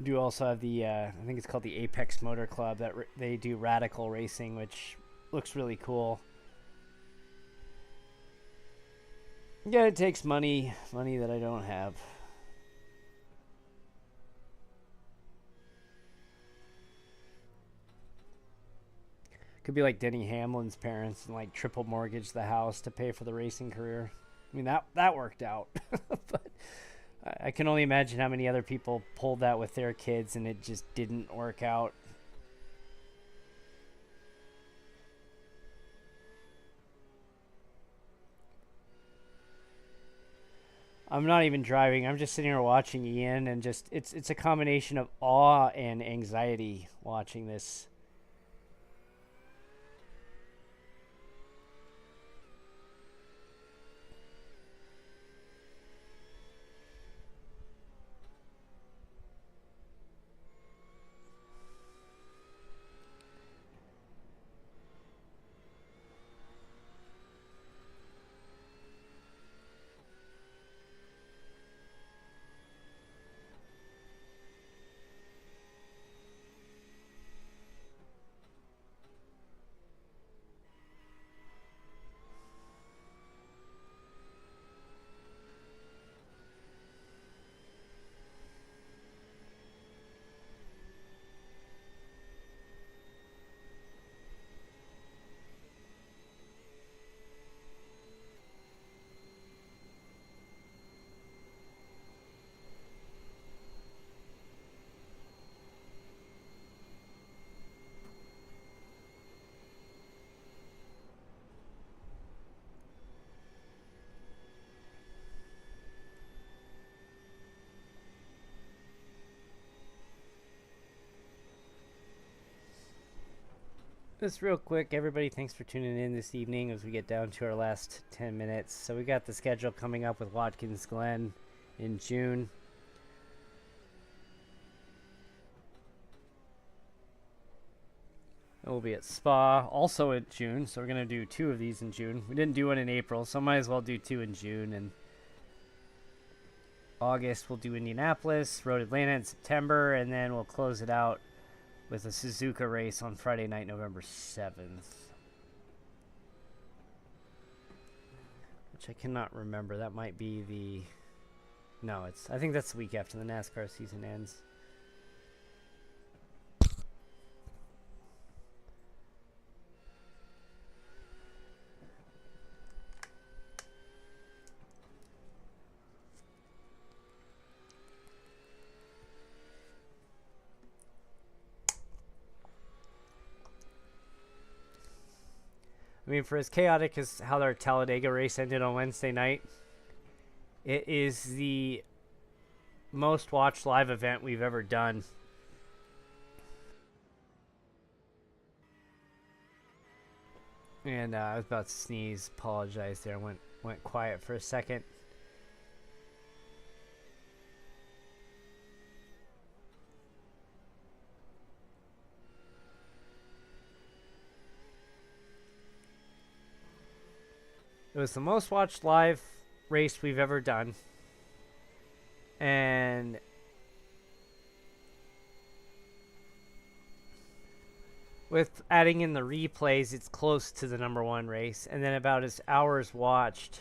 Speaker 1: Do also have the I think it's called the Apex Motor Club that they do radical racing, which looks really cool. Yeah, it takes money that I don't have. Could be like Denny Hamlin's parents and like triple mortgage the house to pay for the racing career. I mean, that worked out. But I can only imagine how many other people pulled that with their kids and it just didn't work out. I'm not even driving. I'm just sitting here watching Ian, and just it's a combination of awe and anxiety watching this. Just real quick, everybody, thanks for tuning in this evening as we get down to our last 10 minutes. So we got the schedule coming up with Watkins Glen in June. We'll be at Spa also in June, so we're going to do 2 of these in June. We didn't do one in April, so might as well do 2 in June. And August, we'll do Indianapolis, Road Atlanta in September, and then we'll close it out with a Suzuka race on Friday night, November 7th. Which I cannot remember. That might be the... No, I think that's the week after the NASCAR season ends. I mean, for as chaotic as how our Talladega race ended on Wednesday night, it is the most watched live event we've ever done. And I was about to sneeze. Apologize there. Went quiet for a second. It was the most watched live race we've ever done. And with adding in the replays, it's close to the #1 race. And then about as hours watched,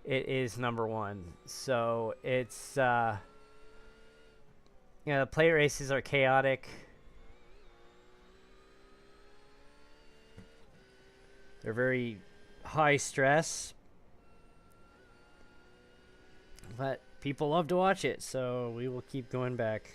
Speaker 1: it is #1. So it's, the plate races are chaotic. They're very high stress, but people love to watch it, so we will keep going back.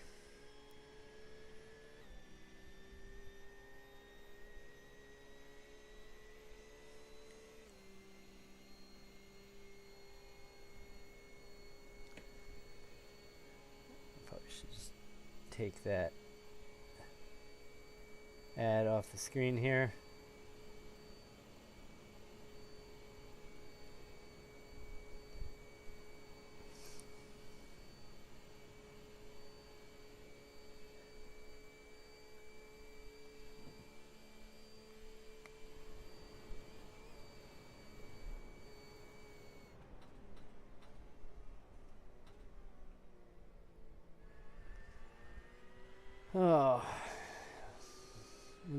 Speaker 1: Probably should just take that ad off the screen here.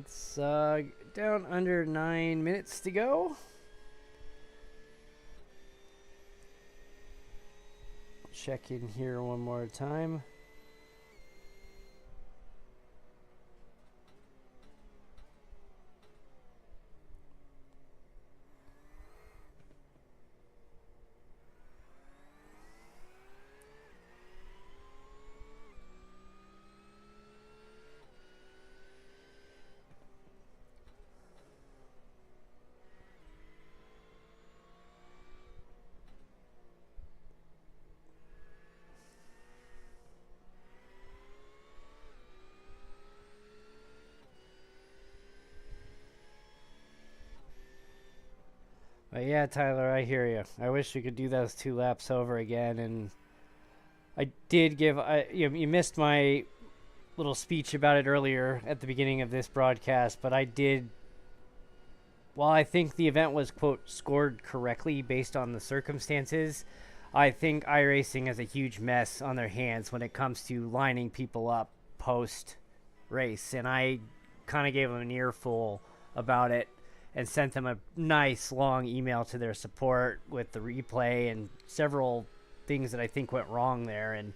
Speaker 1: It's down under 9 minutes to go. Check in here one more time. But yeah, Tyler, I hear you. I wish we could do those 2 laps over again. And I did give, you missed my little speech about it earlier at the beginning of this broadcast, but I did, while I think the event was, quote, scored correctly based on the circumstances, I think iRacing has a huge mess on their hands when it comes to lining people up post-race. And I kind of gave them an earful about it and sent them a nice long email to their support with the replay and several things that I think went wrong there. And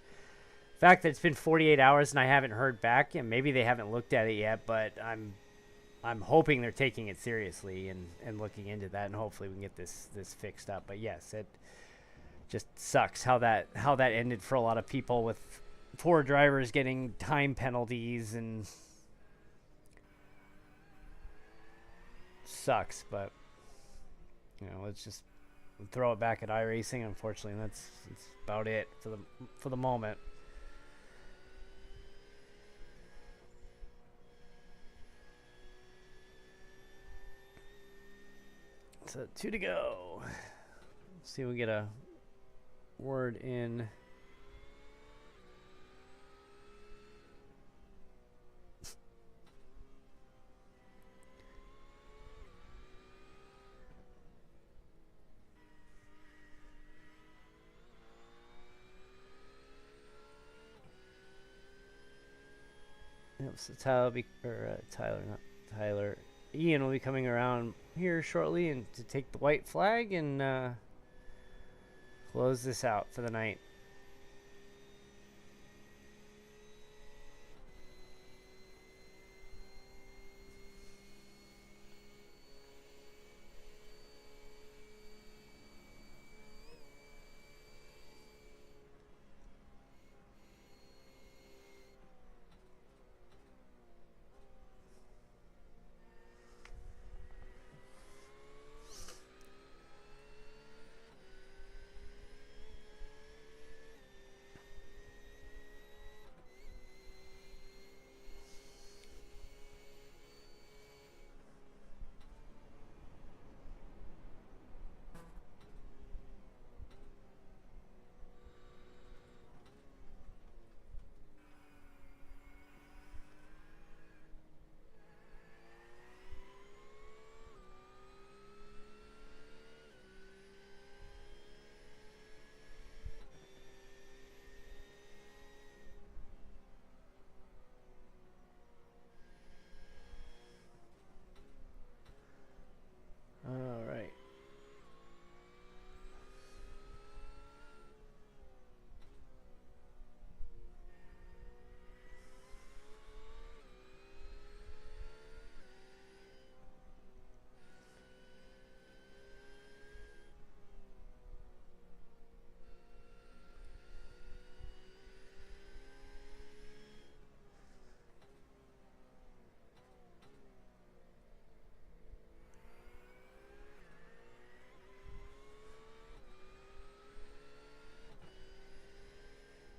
Speaker 1: the fact that it's been 48 hours and I haven't heard back, and maybe they haven't looked at it yet, but I'm hoping they're taking it seriously and looking into that, and hopefully we can get this fixed up. But yes, it just sucks how that ended for a lot of people, with poor drivers getting time penalties, and sucks. But let's just throw it back at iRacing. Unfortunately, that's about it for the moment. So 2 to go. Let's see if we get a word in. Yep, so Ian will be coming around here shortly and to take the white flag and close this out for the night. All right.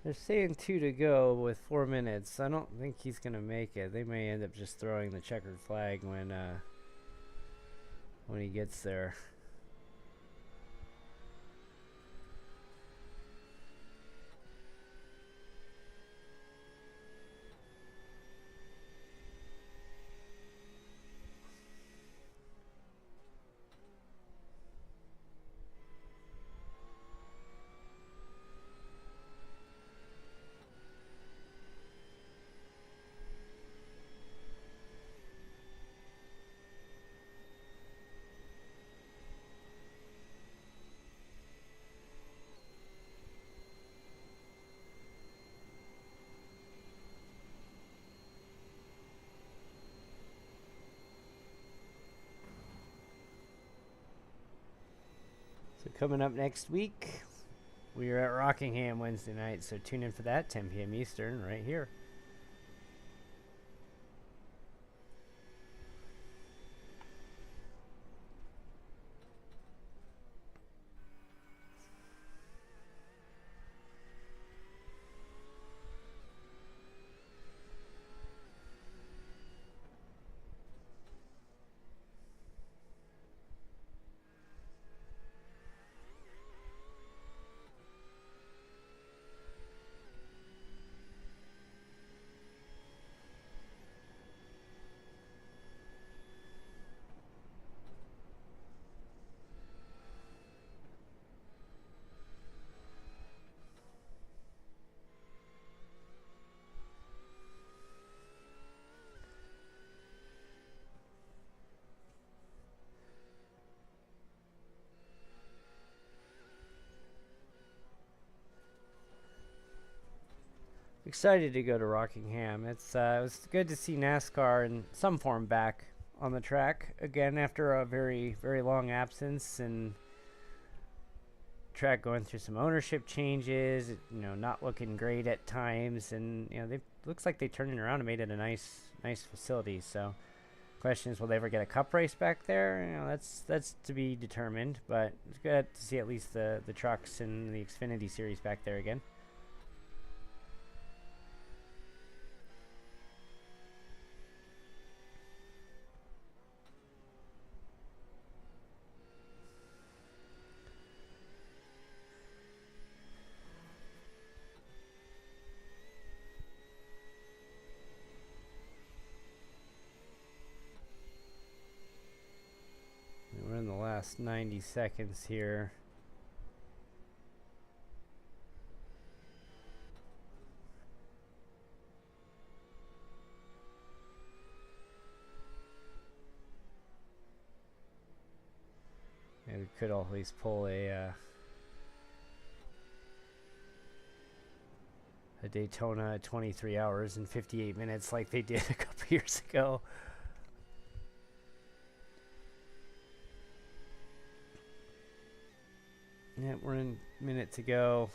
Speaker 1: They're saying 2 to go with 4 minutes. I don't think he's going to make it. They may end up just throwing the checkered flag when he gets there. So coming up next week, we are at Rockingham Wednesday night, so tune in for that, 10 p.m. Eastern, right here. Excited to go to Rockingham. It was good to see NASCAR in some form back on the track again after a very, very long absence, and track going through some ownership changes, not looking great at times, and they looks like they turned it around and made it a nice facility. So question is, will they ever get a cup race back there? That's to be determined, but it's good to see at least the trucks and the Xfinity series back there again. We're in the last 90 seconds here. And we could always pull a Daytona 23 hours and 58 minutes like they did a couple years ago. Yeah, we're in a minute to go.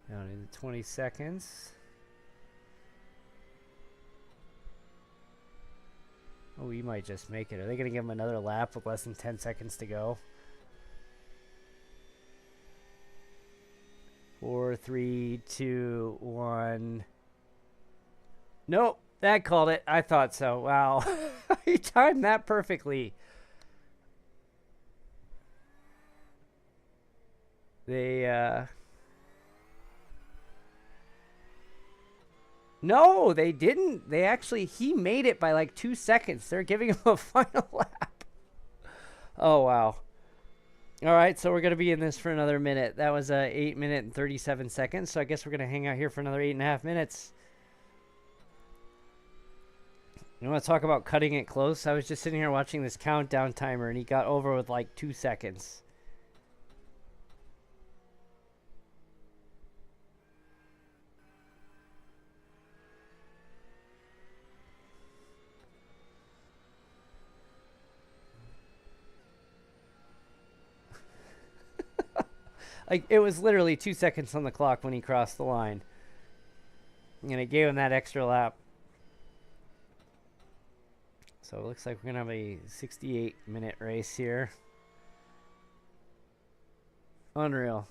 Speaker 1: Down in 20 seconds. Oh, we might just make it. Are they going to give him another lap with less than 10 seconds to go? 4, 3, 2, 1. Nope, that called it. I thought so. Wow. He timed that perfectly. No, they didn't. He made it by like 2 seconds. They're giving him a final lap. Oh, wow. All right, so we're going to be in this for another minute. That was 8 minutes and 37 seconds, so I guess we're going to hang out here for another 8.5 minutes. You want to talk about cutting it close? I was just sitting here watching this countdown timer, and he got over with like 2 seconds. Like, it was literally 2 seconds on the clock when he crossed the line. And it gave him that extra lap. So it looks like we're going to have a 68-minute race here. Unreal.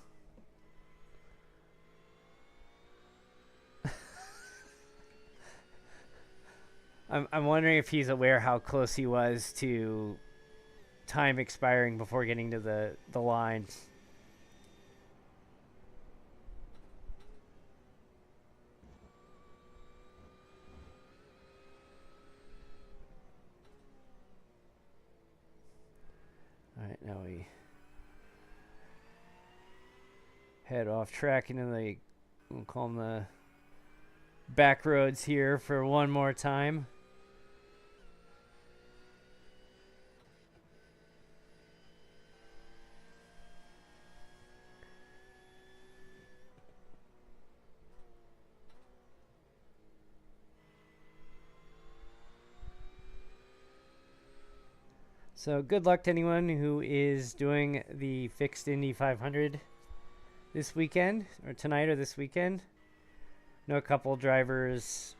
Speaker 1: I'm wondering if he's aware how close he was to time expiring before getting to the line. head off track into the, we'll call them the back roads here for one more time. So good luck to anyone who is doing the fixed Indy 500 this weekend, or tonight or this weekend. I know a couple drivers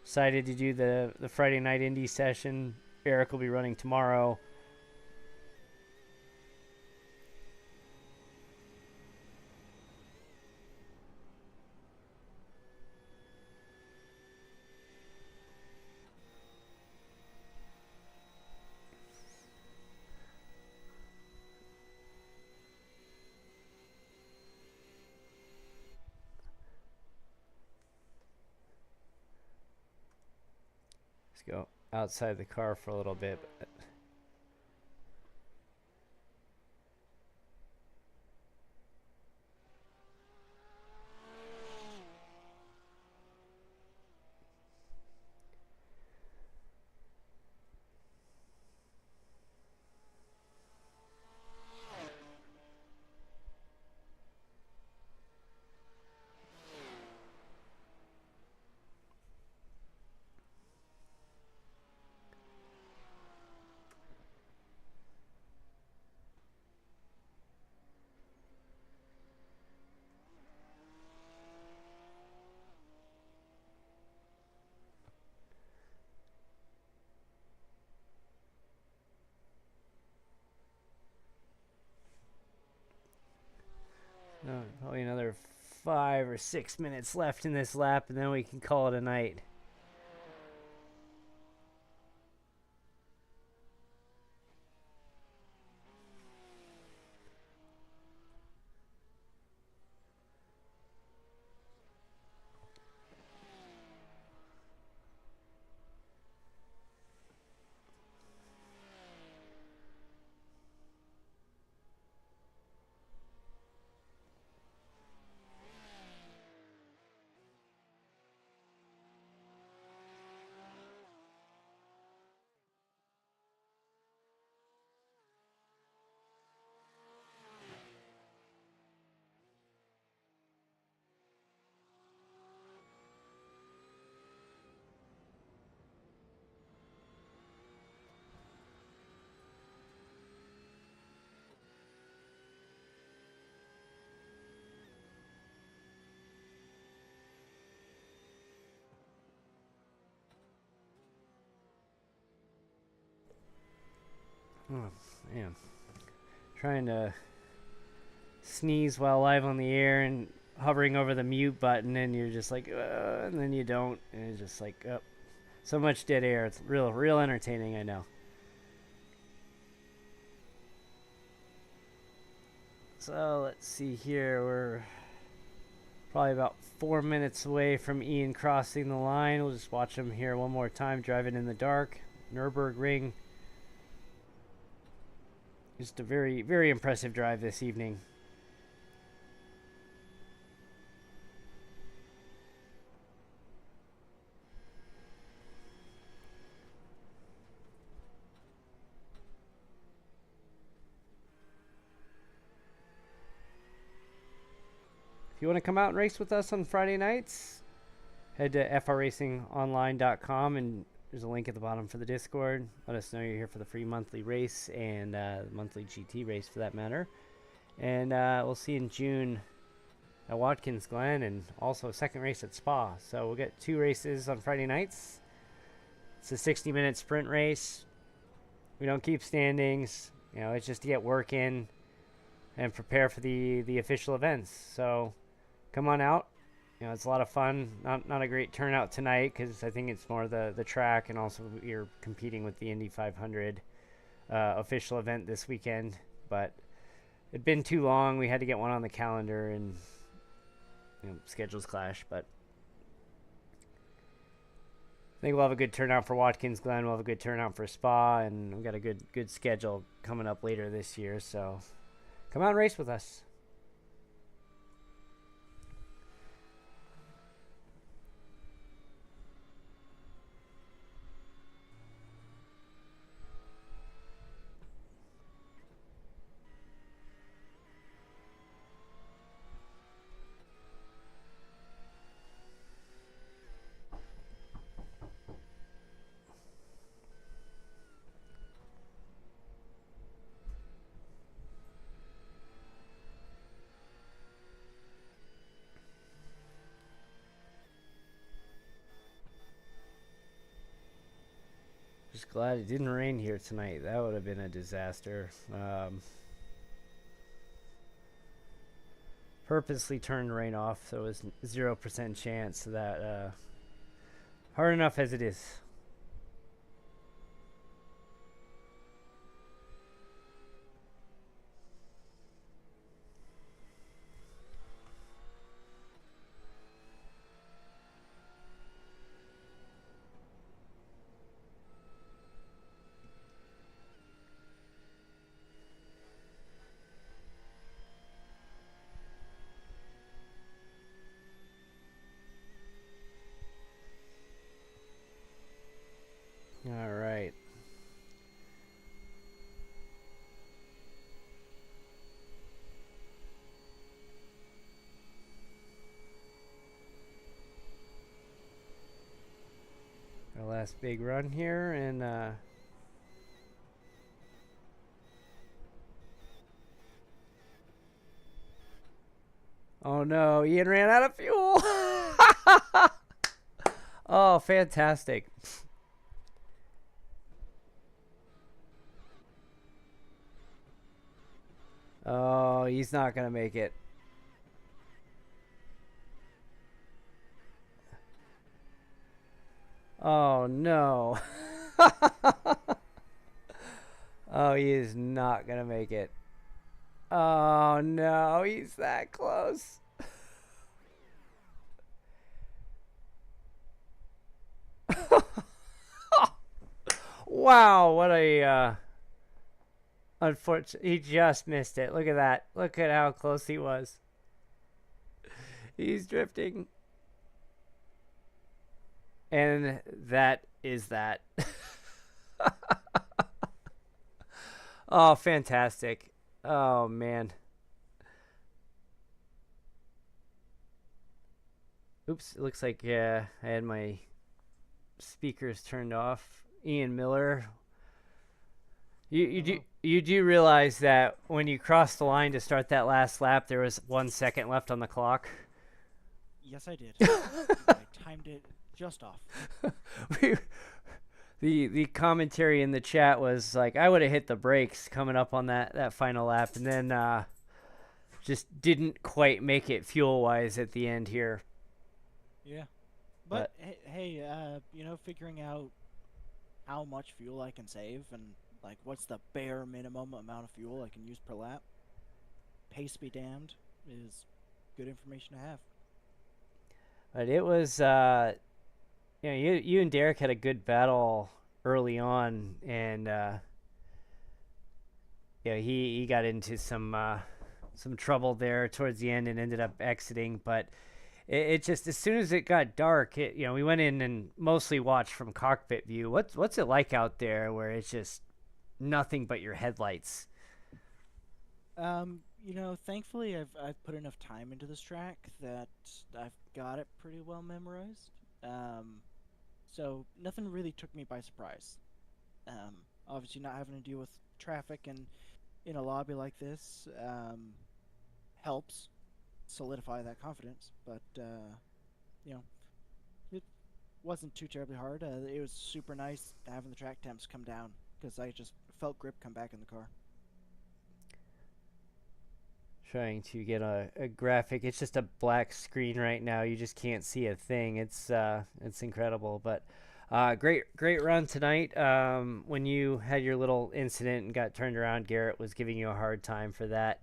Speaker 1: decided to do the Friday night Indy session. Eric will be running tomorrow. Go outside the car for a little bit. Probably another 5 or 6 minutes left in this lap, and then we can call it a night. Oh, man. Trying to sneeze while live on the air and hovering over the mute button, and you're just like, and then you don't, and it's just like, oh, so much dead air. It's real entertaining, I know. So let's see here. We're probably about 4 minutes away from Ian crossing the line. We'll just watch him here one more time, driving in the dark. Nürburgring. Just a very impressive drive this evening. If you want to come out and race with us on Friday nights, head to frracingonline.com, and there's a link at the bottom for the Discord. Let us know you're here for the free monthly race and monthly GT race for that matter. And we'll see you in June at Watkins Glen, and also a second race at Spa. So we'll get 2 races on Friday nights. It's a 60-minute sprint race. We don't keep standings. You know, it's just to get work in and prepare for the official events. So come on out. You know, it's a lot of fun. Not a great turnout tonight because I think it's more the track, and also you're competing with the Indy 500 official event this weekend. But it'd been too long. We had to get one on the calendar, and schedules clash. But I think we'll have a good turnout for Watkins Glen. We'll have a good turnout for Spa, and we've got a good schedule coming up later this year. So come out and race with us. just glad it didn't rain here tonight. That would have been a disaster. Purposely turned the rain off, so it was 0% chance that hard enough as it is. All right. Our last big run here, and oh no, Ian ran out of fuel. Oh, fantastic. Oh, he's not gonna make it. Oh no. Oh, he is not gonna make it. Oh no, he's that close. Wow, what a unfortunate. He just missed it. Look at that. Look at how close he was. He's drifting. And that is that. Oh, fantastic. Oh, man. Oops, it looks like I had my speakers turned off. Ian Miller. You do realize that when you crossed the line to start that last lap, there was 1 second left on the clock?
Speaker 2: Yes, I did. I timed it just off.
Speaker 1: The commentary in the chat was like, I would have hit the brakes coming up on that final lap, and then just didn't quite make it fuel-wise at the end here.
Speaker 2: Yeah. But hey, you know, figuring out how much fuel I can save and like what's the bare minimum amount of fuel I can use per lap, pace be damned, is good information to have.
Speaker 1: But it was, you know, you and Derek had a good battle early on, and yeah, he got into some trouble there towards the end and ended up exiting. But it just, as soon as it got dark, you know, we went in and mostly watched from cockpit view. What's it like out there where it's just nothing but your headlights?
Speaker 2: You know, thankfully I've put enough time into this track that I've got it pretty well memorized. So nothing really took me by surprise. Obviously not having to deal with traffic and in a lobby like this helps solidify that confidence. But you know, it wasn't too terribly hard. It was super nice having the track temps come down because I just felt grip come back in the car.
Speaker 1: Trying to get a graphic. It's just a black screen right now. You just can't see a thing. It's incredible. But great run tonight. When you had your little incident and got turned around, Garrett was giving you a hard time for that.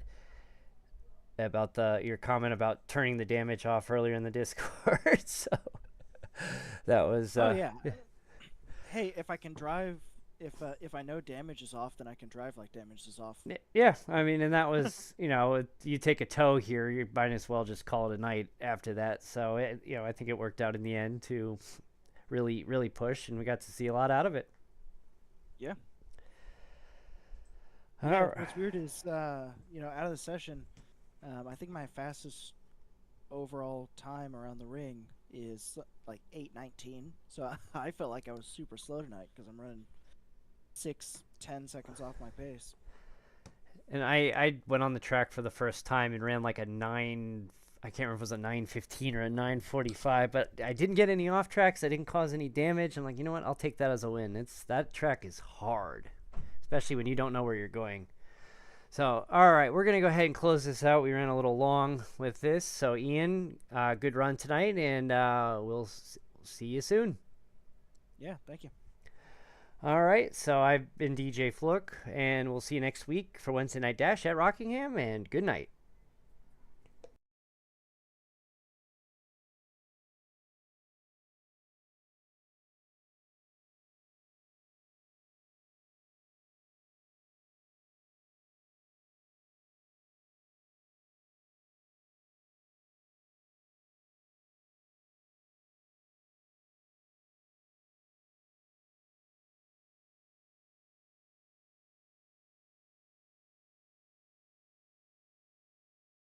Speaker 1: About your comment about turning the damage off earlier in the Discord. So that was
Speaker 2: oh yeah. Hey, if I can drive, if I know damage is off, then I can drive like damage is off.
Speaker 1: Yeah, I mean, and that was, you know, you take a tow here, you might as well just call it a night after that. So you know, I think it worked out in the end to really push, and we got to see a lot out of it.
Speaker 2: Yeah.
Speaker 1: Yeah,
Speaker 2: what's weird is, you know, out of the session, I think my fastest overall time around the ring is like 8:19. So I felt like I was super slow tonight because I'm running 6-10 seconds off my pace.
Speaker 1: And I went on the track for the first time and ran like a I can't remember if it was a 9:15 or a 9:45, but I didn't get any off tracks. I didn't cause any damage. I'm like, you know what? I'll take that as a win. That track is hard, especially when you don't know where you're going. So, all right, we're going to go ahead and close this out. We ran a little long with this. So, Ian, good run tonight, and we'll see you soon.
Speaker 2: Yeah, thank you.
Speaker 1: All right, so I've been DJ Fluck, and we'll see you next week for Wednesday Night Dash at Rockingham, and good night.